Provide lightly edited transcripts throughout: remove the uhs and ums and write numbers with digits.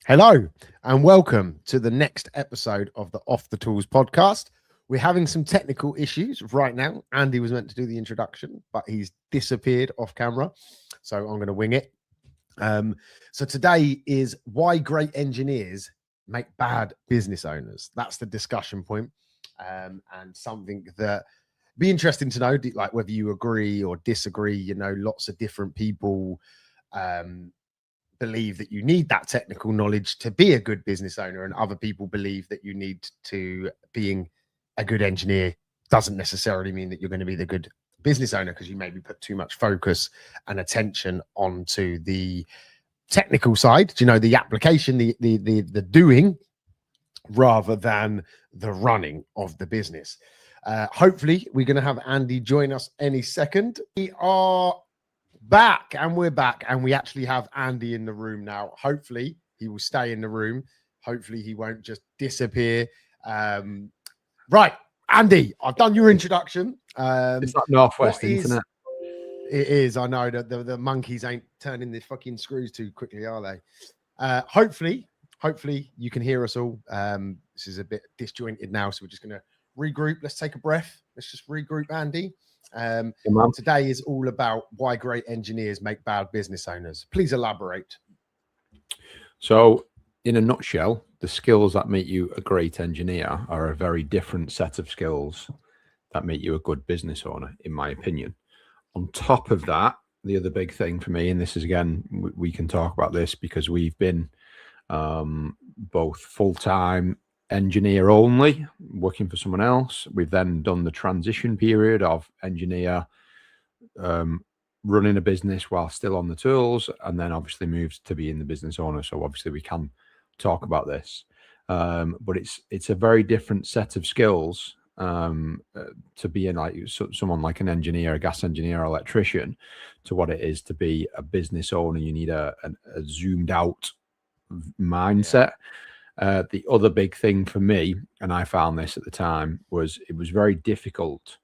Hello and welcome to the next episode of the Off the Tools podcast. We're having some technical issues right now. Andy was meant to do the introduction, but he's disappeared off camera. So I'm going to wing it. So today is why great engineers make bad business owners. That's the discussion point, and something that be interesting to know, like whether you agree or disagree. You know, lots of different people believe that you need that technical knowledge to be a good business owner, and other people believe that you need to being a good engineer doesn't necessarily mean that you're going to be the good business owner, because you maybe put too much focus and attention onto the technical side, you know, the application, the doing, rather than the running of the business. Hopefully we're going to have Andy join us any second. We are back, and we're back, and we actually have Andy in the room now. Hopefully he will stay in the room. Hopefully he won't just disappear. Right, Andy, I've done your introduction. It's like Northwest Internet. It is. I know that the monkeys ain't turning the fucking screws too quickly, are they? Hopefully you can hear us all. This is a bit disjointed now, so we're just going to regroup. Let's take a breath. Let's just regroup, Andy. Today is all about why great engineers make bad business owners. Please elaborate. So, in a nutshell, the skills that make you a great engineer are a very different set of skills that make you a good business owner, in my opinion. On top of that, the other big thing for me, and this is again, we can talk about this because we've been both full-time engineer only, working for someone else. We've then done the transition period of engineer, running a business while still on the tools, and then obviously moved to being the business owner. So obviously we can talk about this, but it's a very different set of skills to be in, like someone like an engineer, a gas engineer, or electrician, to what it is to be a business owner. You need a zoomed out mindset. The other big thing for me, and I found this at the time, was it was very difficult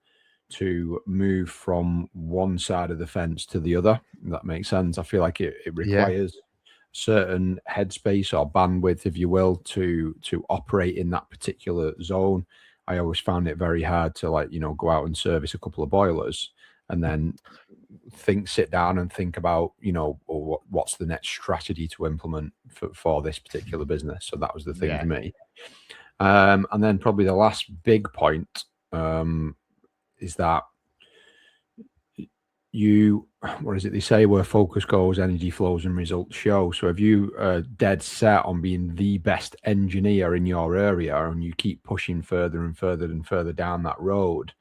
to move from one side of the fence to the other. If that makes sense. I feel like it requires certain headspace or bandwidth, if you will, to operate in that particular zone. I always found it very hard to, like, go out and service a couple of boilers and then sit down and think about, what's the next strategy to implement for this particular business. So that was the thing for me. And then probably the last big point is that what is it they say, where focus goes, energy flows and results show. So if you are dead set on being the best engineer in your area and you keep pushing further and further and further down that road,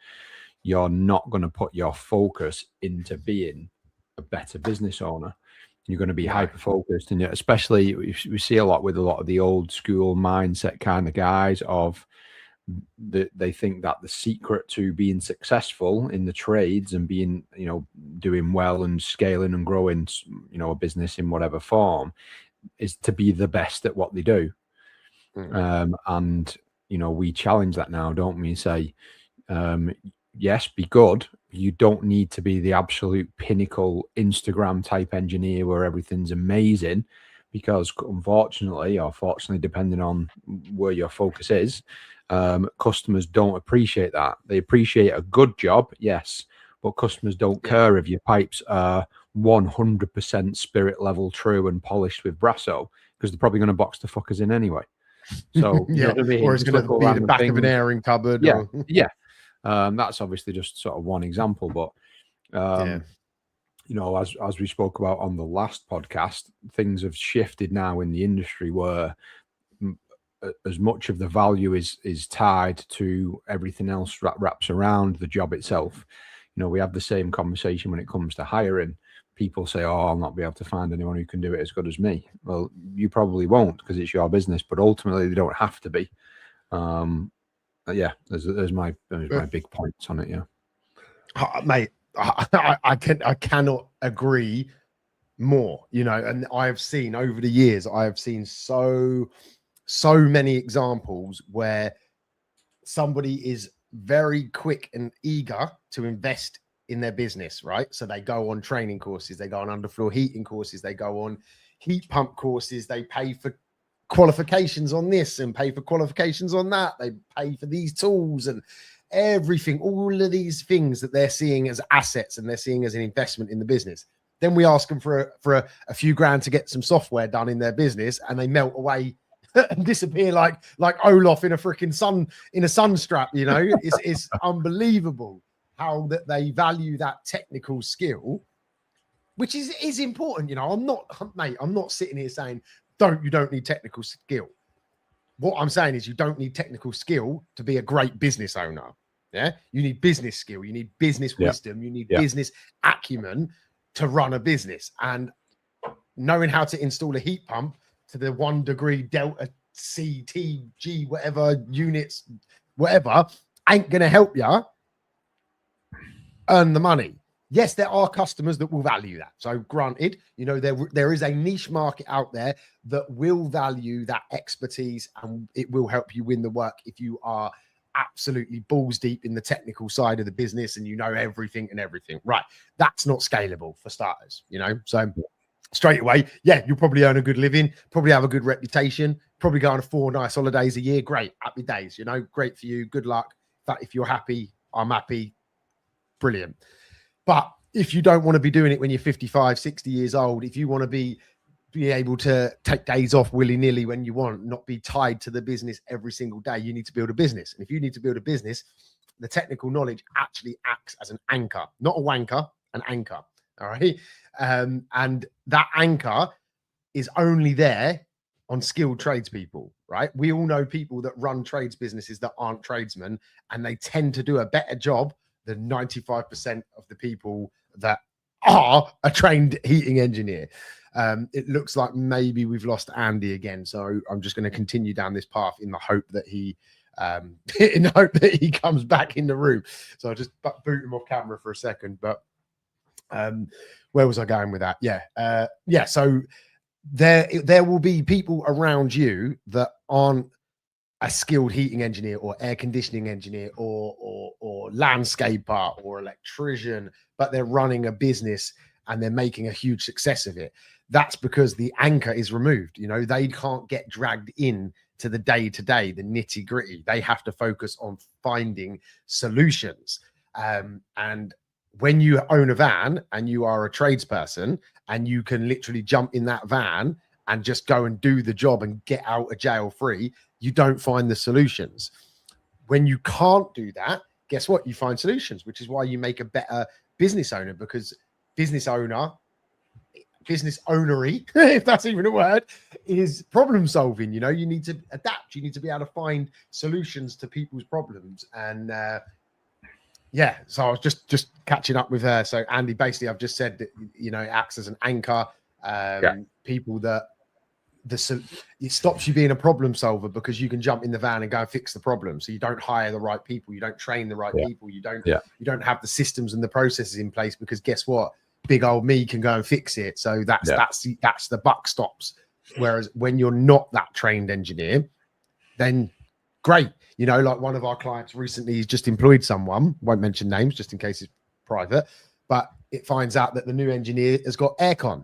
you're not going to put your focus into being a better business owner. You're going to be hyper focused, and especially we see a lot with a lot of the old school mindset kind of guys of they think that the secret to being successful in the trades and being, doing well and scaling and growing, a business in whatever form, is to be the best at what they do. And, we challenge that now, don't we? Say, yes, be good. You don't need to be the absolute pinnacle Instagram type engineer where everything's amazing, because unfortunately, or fortunately, depending on where your focus is, customers don't appreciate that. They appreciate a good job, yes, but customers don't care if your pipes are 100% spirit level true and polished with Brasso, because they're probably going to box the fuckers in anyway. So you know what I mean? Or it's going to be the back of an airing cupboard. That's obviously just sort of one example, but as we spoke about on the last podcast, things have shifted now in the industry where as much of the value is tied to everything else that wraps around the job itself. We have the same conversation when it comes to hiring. People say, "Oh, I'll not be able to find anyone who can do it as good as me." Well, you probably won't, because it's your business, but ultimately they don't have to be. There's my big points on it. Mate, I cannot agree more. And I have seen over the years, so many examples where somebody is very quick and eager to invest in their business, right? So they go on training courses, they go on underfloor heating courses, they go on heat pump courses, they pay for qualifications on this and pay for qualifications on that. They pay for these tools and everything, all of these things that they're seeing as assets and they're seeing as an investment in the business. Then we ask them for a few grand to get some software done in their business, and they melt away and disappear like Olaf in a freaking sun strap. You know, it's unbelievable how that they value that technical skill, which is important. You know, I'm not sitting here saying you don't need technical skill. What I'm saying is you don't need technical skill to be a great business owner. Yeah, you need business skill, you need business wisdom, you need business acumen to run a business, and knowing how to install a heat pump to the 1 degree delta C T G whatever units, whatever, ain't gonna help you earn the money. Yes, there are customers that will value that. So granted, you know, there is a niche market out there that will value that expertise, and it will help you win the work if you are absolutely balls deep in the technical side of the business and you know everything and everything. Right. That's not scalable for starters, you know. So straight away, yeah, you'll probably earn a good living, probably have a good reputation, probably go on 4 nice holidays a year. Great. Happy days, you know, great for you. Good luck. That if you're happy, I'm happy. Brilliant. But if you don't want to be doing it when you're 55, 60 years old, if you want to be able to take days off willy-nilly when you want, not be tied to the business every single day, you need to build a business. And if you need to build a business, the technical knowledge actually acts as an anchor, not a wanker, an anchor. All right. And that anchor is only there on skilled tradespeople, right? We all know people that run trades businesses that aren't tradesmen, and they tend to do a better job than 95% of the people that are a trained heating engineer. It looks like maybe we've lost Andy again, so I'm just going to continue down this path in the hope that he comes back in the room. So I'll just boot him off camera for a second. But where was I going with that? Yeah. So there will be people around you that aren't a skilled heating engineer or air conditioning engineer or landscaper or electrician, but they're running a business and they're making a huge success of it. That's because the anchor is removed. You know, they can't get dragged in to the day-to-day, the nitty-gritty. They have to focus on finding solutions. And when you own a van and you are a tradesperson and you can literally jump in that van and just go and do the job and get out of jail free, you don't find the solutions. When you can't do that, guess what? You find solutions, which is why you make a better business owner, because business ownery, if that's even a word, is problem solving. You know, you need to adapt. You need to be able to find solutions to people's problems. And yeah, so I was just catching up with her. So Andy, basically, I've just said that, you know, it acts as an anchor. People that it stops you being a problem solver because you can jump in the van and go and fix the problem. So you don't hire the right people, you don't train the right people, you don't have the systems and the processes in place, because guess what? Big old me can go and fix it. So that's the buck stops. Whereas when you're not that trained engineer, then great. You know, like one of our clients recently has just employed someone, won't mention names just in case it's private, but it finds out that the new engineer has got aircon.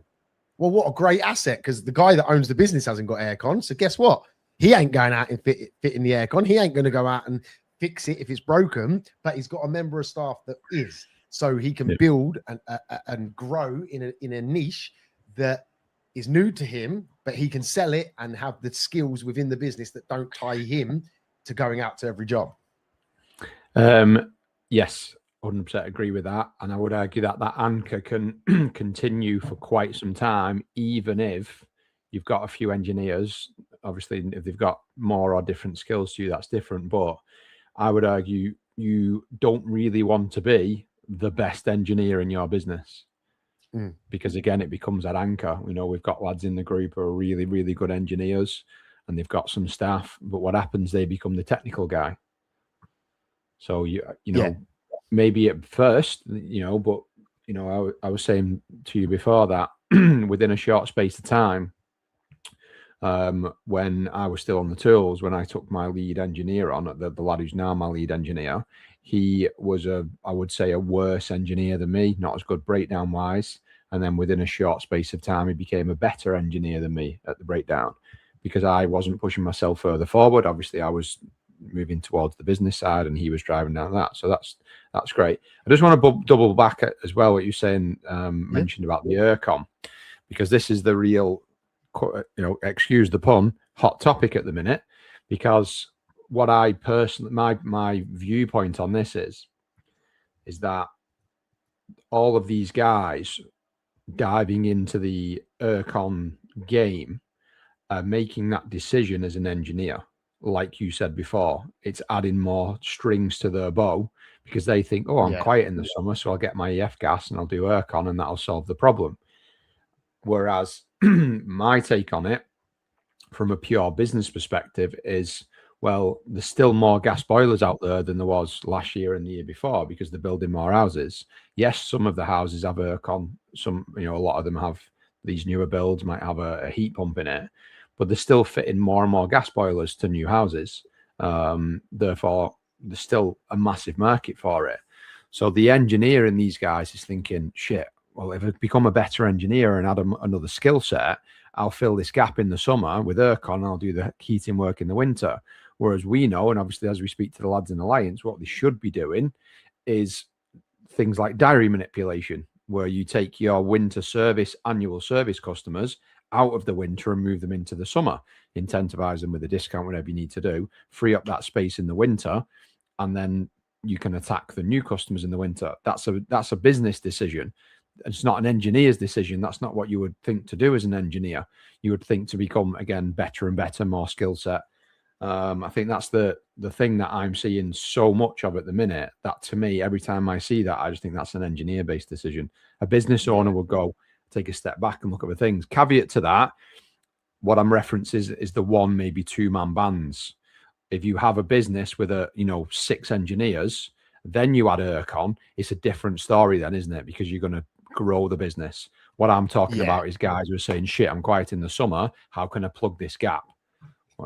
Well, what a great asset, because the guy that owns the business hasn't got aircon. So guess what? He ain't going out and fitting the aircon. He ain't going to go out and fix it if it's broken, but he's got a member of staff that is. So he can build and grow in a niche that is new to him, but he can sell it and have the skills within the business that don't tie him to going out to every job. Yes. 100% agree with that, and I would argue that that anchor can continue for quite some time, even if you've got a few engineers. Obviously, if they've got more or different skills to you, that's different. But I would argue you don't really want to be the best engineer in your business, because again, it becomes that anchor. You know, we've got lads in the group who are really, really good engineers, and they've got some staff. But what happens? They become the technical guy. So you know. Maybe at first, you know, but, you know, I was saying to you before that within a short space of time, when I was still on the tools, when I took my lead engineer on, the lad who's now my lead engineer, he was I would say a worse engineer than me, not as good breakdown wise. And then within a short space of time, he became a better engineer than me at the breakdown, because I wasn't pushing myself further forward. Obviously, I was moving towards the business side, and he was driving down that. So that's great. I just want to double back at, as well, what you're saying, mentioned about the ERCOM, because this is the real, excuse the pun, hot topic at the minute. Because what I personally, my viewpoint on this is that all of these guys diving into the ERCOM game are making that decision as an engineer. Like you said before, it's adding more strings to their bow, because they think, oh, I'm quiet in the summer, so I'll get my EF gas and I'll do ERCON and that'll solve the problem. Whereas my take on it from a pure business perspective is, well, there's still more gas boilers out there than there was last year and the year before, because they're building more houses. Yes, some of the houses have ERCON. Some, a lot of them have, these newer builds might have a heat pump in it, but they're still fitting more and more gas boilers to new houses. Therefore, there's still a massive market for it. So the engineer in these guys is thinking, shit, well, if I become a better engineer and add another skill set, I'll fill this gap in the summer with ERCON, and I'll do the heating work in the winter. Whereas we know, and obviously as we speak to the lads in Alliance, what they should be doing is things like diary manipulation, where you take your winter service, annual service customers out of the winter and move them into the summer, incentivize them with a discount, whatever you need to do, free up that space in the winter, and then you can attack the new customers in the winter. That's a business decision. It's not an engineer's decision. That's not what you would think to do as an engineer. You would think to become, again, better and better, more skill set. I think that's the thing that I'm seeing so much of at the minute, that to me, every time I see that, I just think that's an engineer-based decision. A business owner will go, take a step back and look at the things. Caveat to that, what I'm referencing is the one, maybe two-man bands. If you have a business with 6 engineers, then you add ERCON, it's a different story then, isn't it? Because you're going to grow the business. What I'm talking about is guys who are saying, shit, I'm quiet in the summer, how can I plug this gap?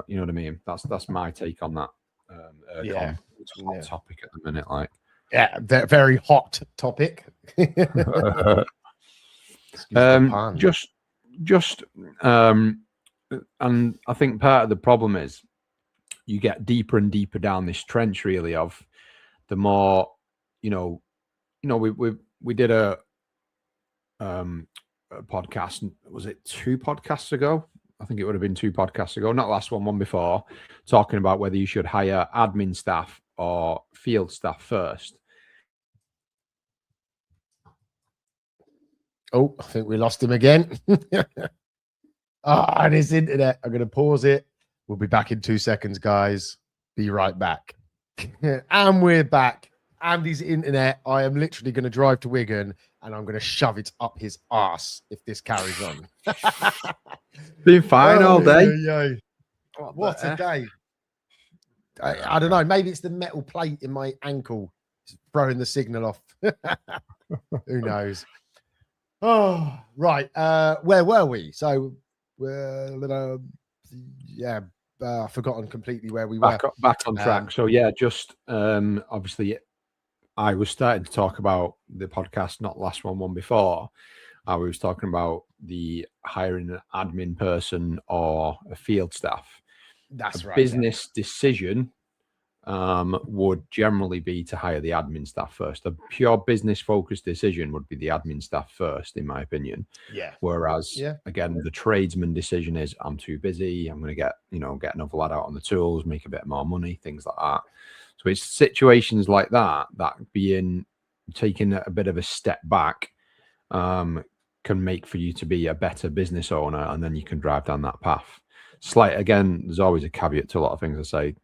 You know what I mean? That's my take on that. ERCON. It's a hot topic at the minute, like. Yeah, very hot topic. And I think part of the problem is you get deeper and deeper down this trench, really, of the more, we did a podcast, was it 2 podcasts ago? I think it would have been 2 podcasts ago, not last one before, talking about whether you should hire admin staff or field staff first. Oh, I think we lost him again. And his internet. I'm going to pause it. We'll be back in 2 seconds, guys. Be right back. And we're back. Andy's internet. I am literally going to drive to Wigan and I'm going to shove it up his ass if this carries on. Been fine all day. What a day. I don't know. Maybe it's the metal plate in my ankle throwing the signal off. Who knows? Oh, right. Where were we? So, I've forgotten completely where we were. Back on track. So, just obviously, I was starting to talk about the podcast, not last one before. I was talking about the hiring an admin person or a field staff. That's right. Business decision would generally be to hire the admin staff first. A pure business focused decision would be the admin staff first, in my opinion. Yeah. Whereas, again, the tradesman decision is, I'm too busy. I'm going to get another lad out on the tools, make a bit more money, things like that. So it's situations like that being taking a bit of a step back can make for you to be a better business owner, and then you can drive down that path. Again, there's always a caveat to a lot of things I say.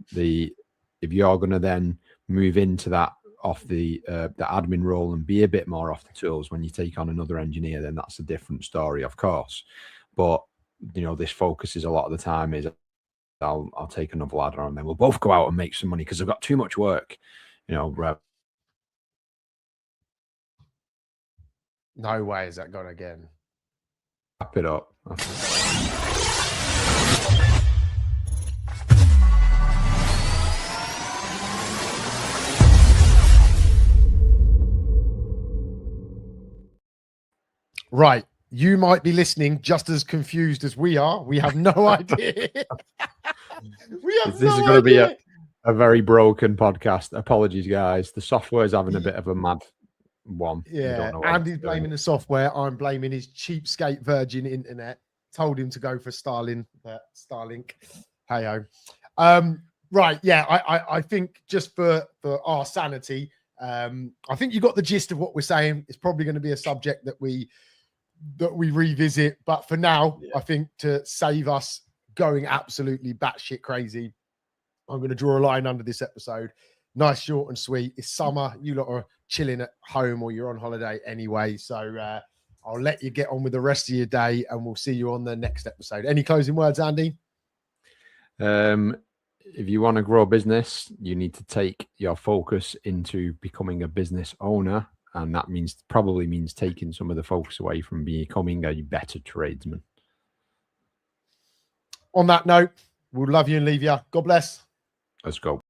If you're going to then move into that off the admin role and be a bit more off the tools when you take on another engineer, then that's a different story, of course. But this focus is a lot of the time is I'll take another ladder and then we'll both go out and make some money because I've got too much work. No way is that gone again. Wrap it up. Right. you might be listening just as confused as we are. We have no idea. This is going to be a very broken podcast. Apologies, guys. The software's having a bit of a mad one. Yeah, Andy's blaming the software. I'm blaming his cheapskate Virgin internet. Told him to go for Starlink. Hey-ho. Right, yeah, I think just for our sanity, I think you got the gist of what we're saying. It's probably going to be a subject that we revisit, but for now, I think to save us going absolutely batshit crazy, I'm going to draw a line under this episode. Nice, short and sweet. It's summer. You lot are chilling at home or you're on holiday anyway. So I'll let you get on with the rest of your day and we'll see you on the next episode. Any closing words, Andy? If you want to grow a business, you need to take your focus into becoming a business owner. And that probably means taking some of the focus away from becoming a better tradesman. On that note, we'll love you and leave you. God bless. Let's go.